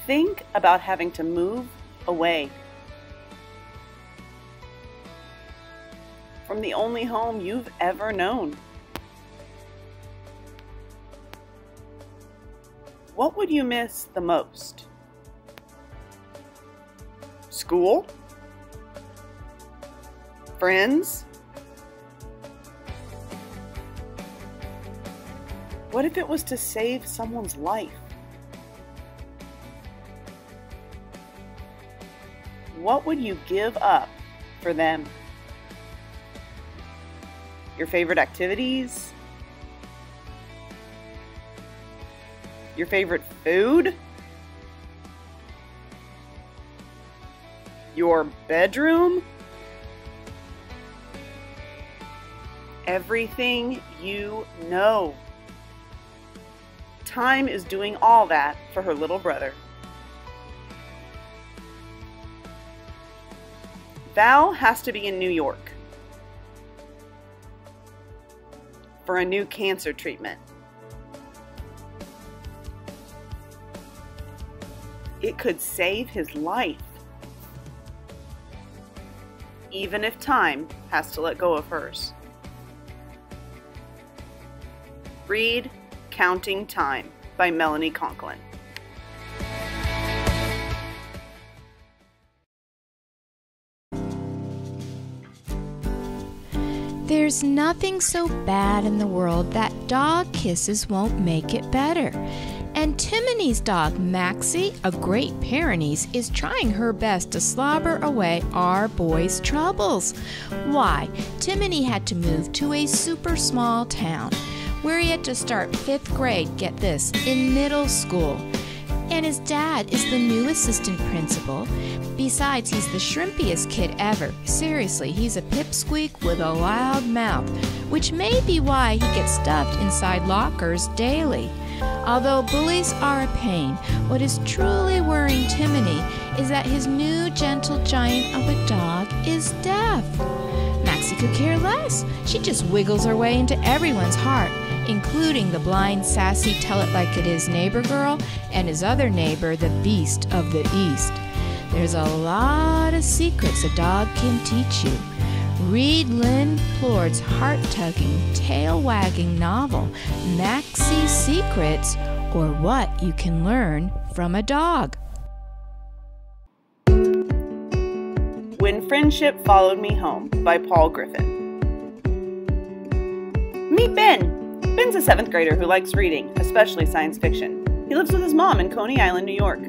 Think about having to move away from the only home you've ever known. What would you miss the most? School? Friends? What if it was to save someone's life? What would you give up for them? Your favorite activities? Your favorite food? Your bedroom? Everything you know. Time is doing all that for her little brother. Val has to be in New York for a new cancer treatment. It could save his life, even if time has to let go of hers. Read Counting Time by Melanie Conklin. There's nothing so bad in the world that dog kisses won't make it better. And Timonie's dog, Maxie, a Great Pyrenees, is trying her best to slobber away our boy's troubles. Why? Timonie had to move to a super small town where he had to start 5th grade, get this, in middle school. And his dad is the new assistant principal. Besides, he's the shrimpiest kid ever. Seriously, he's a pipsqueak with a loud mouth, which may be why he gets stuffed inside lockers daily. Although bullies are a pain, what is truly worrying Timonie is that his new gentle giant of a dog is deaf. Maxie could care less. She just wiggles her way into everyone's heart, including the blind, sassy, tell-it-like-it-is neighbor girl and his other neighbor, the beast of the East. There's a lot of secrets a dog can teach you. Read Lynn Plord's heart-tugging, tail-wagging novel, Maxie's Secrets, or What You Can Learn from a Dog. When Friendship Followed Me Home by Paul Griffin. Meet Ben. Ben's a 7th grader who likes reading, especially science fiction. He lives with his mom in Coney Island, New York.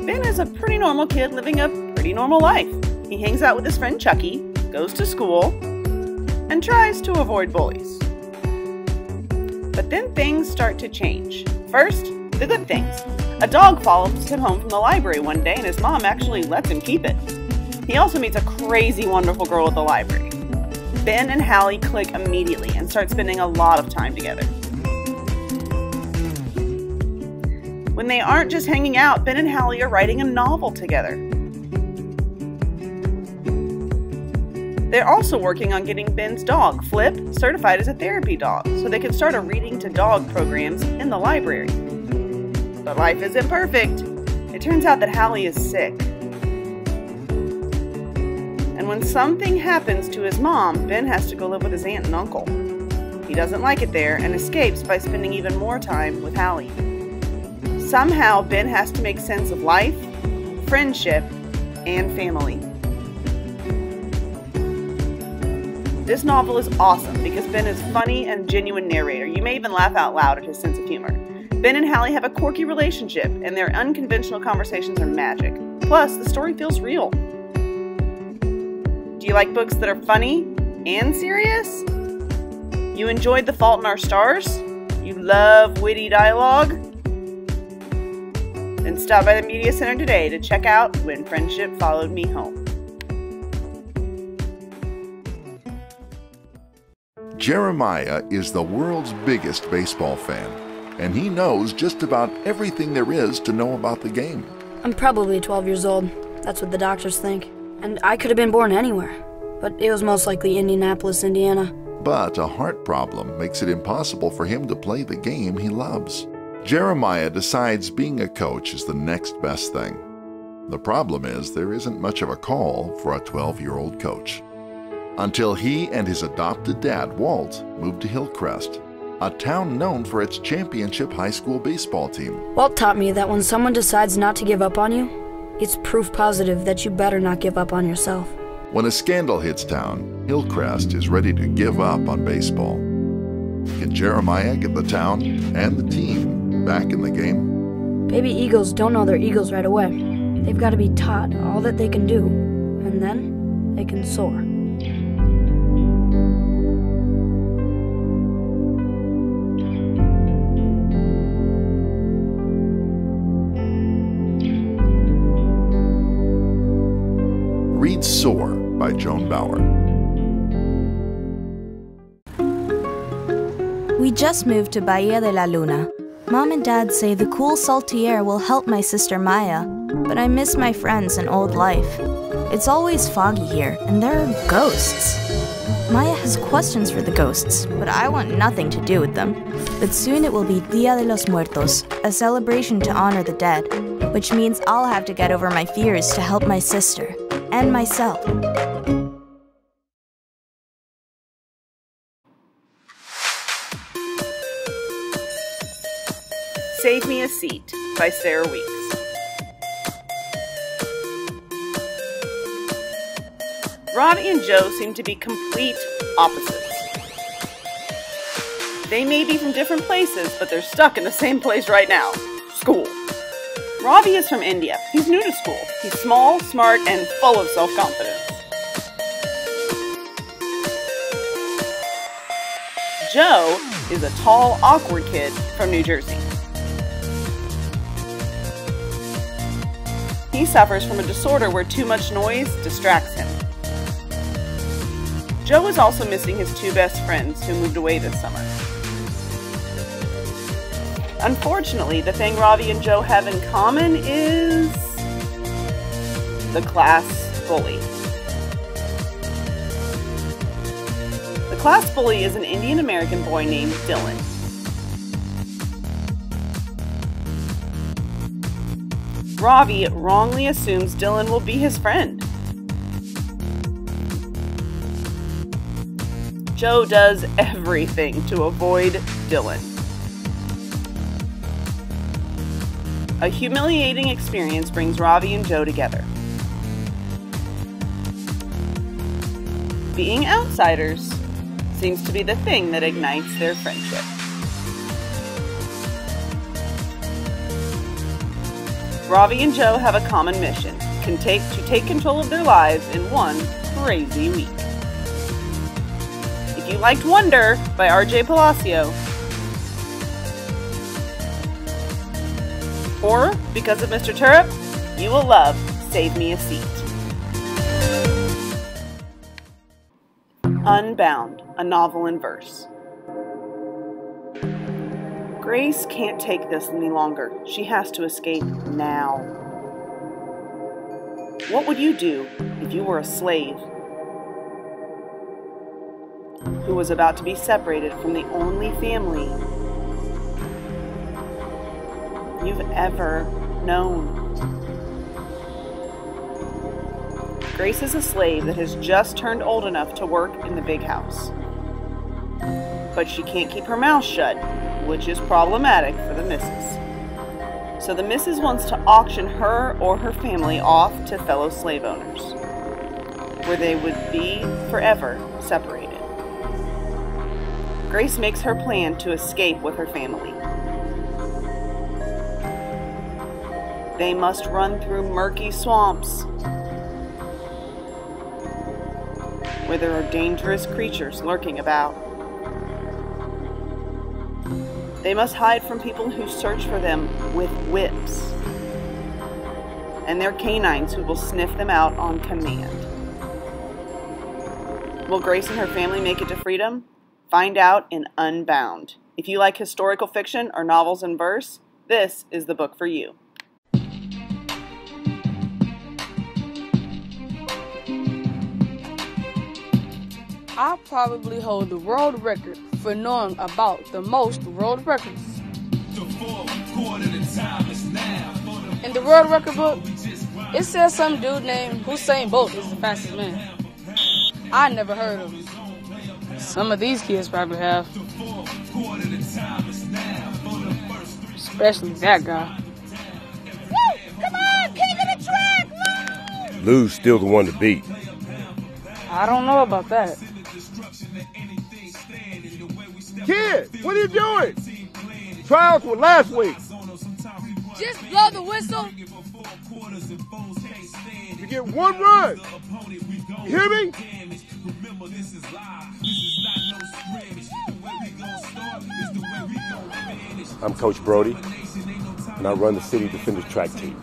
Ben is a pretty normal kid living a pretty normal life. He hangs out with his friend Chucky, goes to school, and tries to avoid bullies. But then things start to change. First, the good things. A dog follows him home from the library one day and his mom actually lets him keep it. He also meets a crazy wonderful girl at the library. Ben and Hallie click immediately and start spending a lot of time together. When they aren't just hanging out, Ben and Hallie are writing a novel together. They're also working on getting Ben's dog, Flip, certified as a therapy dog, so they can start a reading to dog programs in the library. But life isn't perfect. It turns out that Hallie is sick. And when something happens to his mom, Ben has to go live with his aunt and uncle. He doesn't like it there and escapes by spending even more time with Hallie. Somehow, Ben has to make sense of life, friendship, and family. This novel is awesome because Ben is a funny and genuine narrator. You may even laugh out loud at his sense of humor. Ben and Hallie have a quirky relationship, and their unconventional conversations are magic. Plus, the story feels real. Do you like books that are funny and serious? You enjoyed The Fault in Our Stars? You love witty dialogue? Then stop by the Media Center today to check out When Friendship Followed Me Home. Jeremiah is the world's biggest baseball fan, and he knows just about everything there is to know about the game. I'm probably 12 years old. That's what the doctors think. And I could have been born anywhere, but it was most likely Indianapolis, Indiana. But a heart problem makes it impossible for him to play the game he loves. Jeremiah decides being a coach is the next best thing. The problem is there isn't much of a call for a 12-year-old coach. Until he and his adopted dad, Walt, moved to Hillcrest, a town known for its championship high school baseball team. Walt taught me that when someone decides not to give up on you, it's proof positive that you better not give up on yourself. When a scandal hits town, Hillcrest is ready to give up on baseball. Can Jeremiah get the town and the team back in the game? Baby eagles don't know they're eagles right away. They've got to be taught all that they can do, and then they can soar. Read Soar by Joan Bauer. We just moved to Bahia de la Luna. Mom and Dad say the cool, salty air will help my sister Maya, but I miss my friends and old life. It's always foggy here, and there are ghosts. Maya has questions for the ghosts, but I want nothing to do with them. But soon it will be Dia de los Muertos, a celebration to honor the dead, which means I'll have to get over my fears to help my sister, and myself. Save Me a Seat by Sarah Weeks. Robbie and Joe seem to be complete opposites. They may be from different places, but they're stuck in the same place right now: school. Robbie is from India. He's new to school. He's small, smart, and full of self-confidence. Joe is a tall, awkward kid from New Jersey. He suffers from a disorder where too much noise distracts him. Joe is also missing his two best friends who moved away this summer. Unfortunately, the thing Robbie and Joe have in common is the class bully. The class bully is an Indian American boy named Dylan. Robbie wrongly assumes Dylan will be his friend. Joe does everything to avoid Dylan. A humiliating experience brings Robbie and Joe together. Being outsiders seems to be the thing that ignites their friendship. Robbie and Joe have a common mission, to take control of their lives in one crazy week. If you liked Wonder by R.J. Palacio, or because of Mr. Turrup, you will love Save Me a Seat. Unbound, a novel in verse. Grace can't take this any longer. She has to escape now. What would you do if you were a slave who was about to be separated from the only family you've ever known? Grace is a slave that has just turned old enough to work in the big house. But she can't keep her mouth shut, which is problematic for the missus. So the missus wants to auction her or her family off to fellow slave owners, where they would be forever separated. Grace makes her plan to escape with her family. They must run through murky swamps where there are dangerous creatures lurking about. They must hide from people who search for them with whips, and their canines who will sniff them out on command. Will Grace and her family make it to freedom? Find out in Unbound. If you like historical fiction or novels in verse, this is the book for you. I probably hold the world record for knowing about the most world records. In the world record book, it says some dude named Usain Bolt is the fastest man. I never heard of him. Some of these kids probably have. Especially that guy. Woo! Come on, king of the track! Woo! Lou's still the one to beat. I don't know about that. Kid, what are you doing? Trials were last week. Just blow the whistle. You get one run. You hear me? I'm Coach Brody, and I run the City Defenders track team.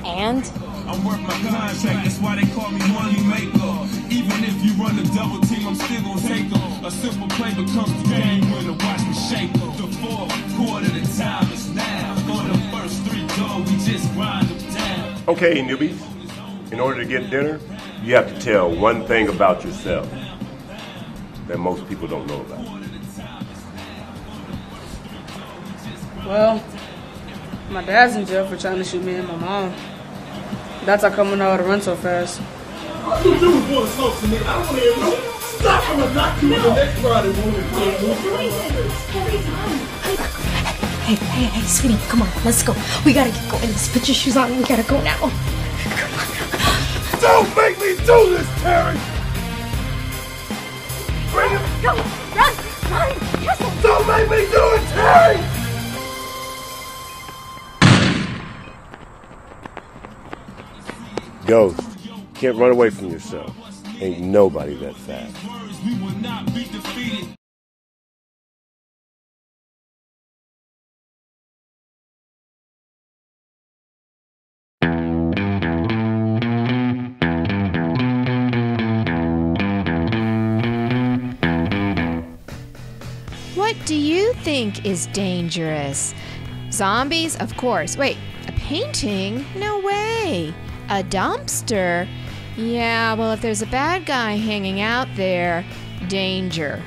And? I'm worth my contract, that's why they call me money maker. Even if you run a double team, I'm still gonna take them. A simple play becomes the game winner, watch me shake them. The fourth quarter, the time is now. For the first three go, we just grind them down. Okay, newbies, in order to get dinner, you have to tell one thing about yourself that most people don't know about. Well, my dad's in jail for trying to shoot me and my mom. That's how come I know how to run so fast. All you do is want to smoke to me. I don't want to hear no. Stop! I'm gonna knock you in the next Friday morning. Hey, sweetie, come on, let's go. We gotta get going. Let's put your shoes on. We gotta go now. Come on. Don't make me do this, Terry! Bring it! Go, run, yes. Don't make me do it, Terry! Ghost, can't run away from yourself. Ain't nobody that fast. We will not be defeated. What do you think is dangerous? Zombies, of course. Wait, a painting? No way. A dumpster? Yeah, well, if there's a bad guy hanging out there, danger.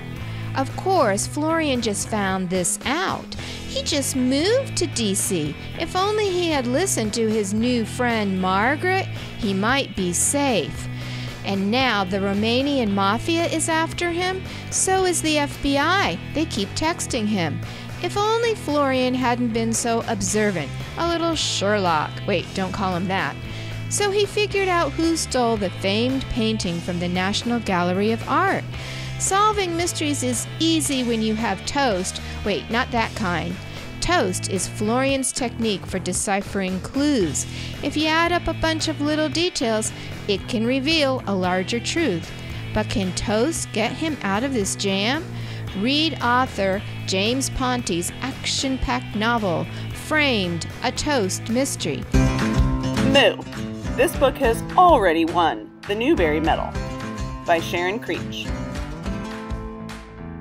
Of course, Florian just found this out. He just moved to DC. If only he had listened to his new friend Margaret, he might be safe. And now the Romanian mafia is after him, so is the FBI. They keep texting him. If only Florian hadn't been so observant, a little Sherlock. Wait, don't call him that. So he figured out who stole the famed painting from the National Gallery of Art. Solving mysteries is easy when you have toast. Wait, not that kind. Toast is Florian's technique for deciphering clues. If you add up a bunch of little details, it can reveal a larger truth. But can Toast get him out of this jam? Read author James Ponty's action-packed novel, Framed, a Toast Mystery. Moo. This book has already won the Newbery Medal by Sharon Creech.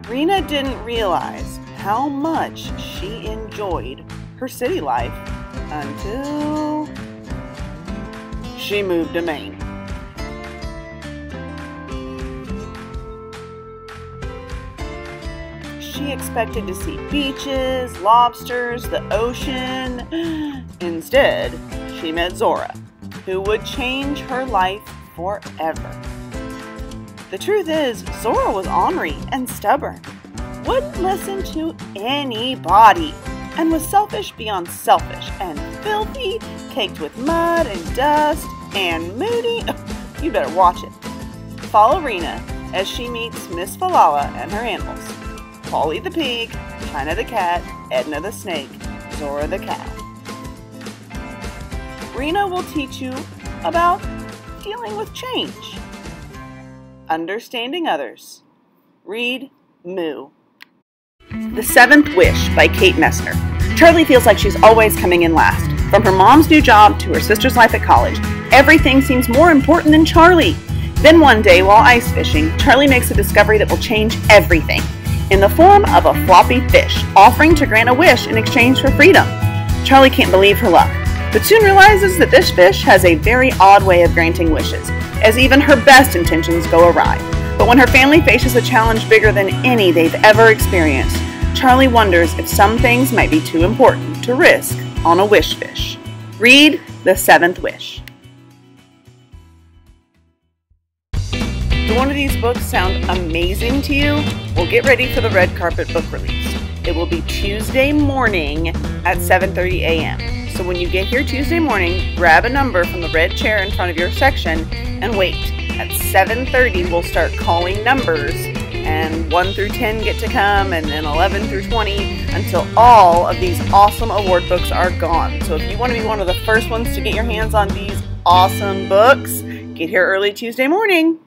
Rena didn't realize how much she enjoyed her city life until she moved to Maine. She expected to see beaches, lobsters, the ocean. Instead, she met Zora, who would change her life forever. The truth is, Zora was ornery and stubborn, wouldn't listen to anybody, and was selfish beyond selfish, and filthy, caked with mud and dust, and moody. You better watch it. Follow Rena as she meets Miss Falala and her animals. Polly the pig, China the cat, Edna the snake, Zora the cow. Rena will teach you about dealing with change, understanding others. Read Moo. The Seventh Wish by Kate Messner. Charlie feels like she's always coming in last. From her mom's new job to her sister's life at college, everything seems more important than Charlie. Then one day, while ice fishing, Charlie makes a discovery that will change everything, in the form of a floppy fish, offering to grant a wish in exchange for freedom. Charlie can't believe her luck, but soon realizes that this fish has a very odd way of granting wishes, as even her best intentions go awry. But when her family faces a challenge bigger than any they've ever experienced, Charlie wonders if some things might be too important to risk on a wish fish. Read The Seventh Wish. Do one of these books sound amazing to you? Well, get ready for the red carpet book release. It will be Tuesday morning at 7:30 a.m. So when you get here Tuesday morning, grab a number from the red chair in front of your section and wait. At 7:30, we'll start calling numbers, and 1 through 10 get to come, and then 11 through 20, until all of these awesome award books are gone. So if you want to be one of the first ones to get your hands on these awesome books, get here early Tuesday morning.